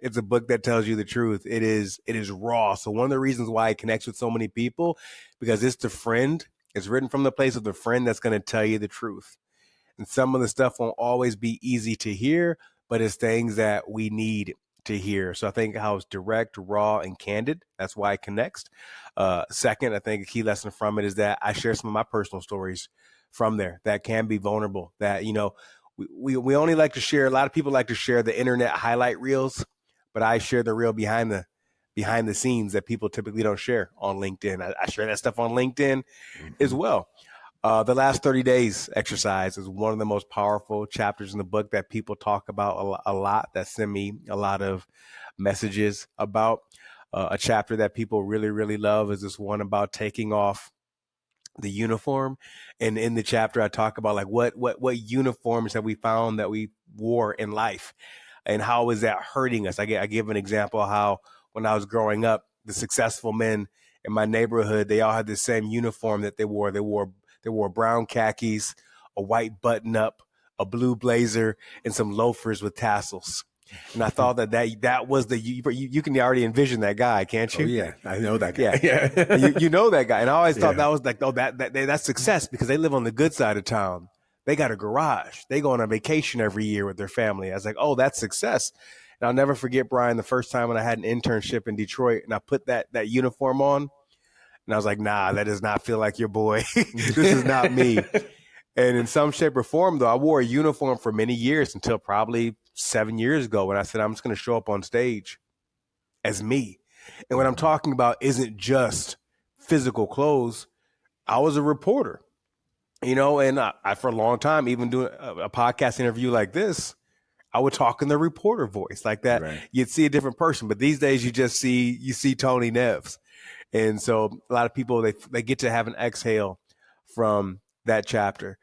It's a book that tells you the truth. It is raw. So one of the reasons why it connects with so many people, because it's the friend. It's written from the place of the friend that's going to tell you the truth. And some of the stuff won't always be easy to hear, but it's things that we need to hear. So I think how it's direct, raw, and candid. That's why it connects. Second, I think a key lesson from it is that I share some of my personal stories from there that can be vulnerable. That, we only like to share. A lot of people like to share the internet highlight reels, but I share the real behind the scenes that people typically don't share on LinkedIn. I share that stuff on LinkedIn as well. The last 30 days exercise is one of the most powerful chapters in the book that people talk about a lot, that send me a lot of messages about. A chapter that people really, really love is this one about taking off the uniform. And in the chapter, I talk about like what uniforms have we found that we wore in life, and how is that hurting us? I give an example of how when I was growing up, the successful men in my neighborhood, they all had the same uniform that they wore. They wore brown khakis, a white button up, a blue blazer, and some loafers with tassels. And I thought that was you can already envision that guy, can't Oh you? yeah, I know that guy. Yeah, Yeah. you know that guy, and I always thought Yeah. that was like, oh, that's success because they live on the good side of town. They got a garage. They go on a vacation every year with their family. I was like, oh, that's success. And I'll never forget, Brian, the first time when I had an internship in Detroit, and I put that uniform on, and I was like, nah, that does not feel like your boy. This is not me. And in some shape or form, though, I wore a uniform for many years until probably 7 years ago when I said, I'm just going to show up on stage as me. And what I'm talking about isn't just physical clothes. I was a reporter, and I for a long time, even doing a podcast interview like this, I would talk in the reporter voice like that. Right. You'd see a different person, but these days you see Tony Neves. And so a lot of people, they get to have an exhale from that chapter.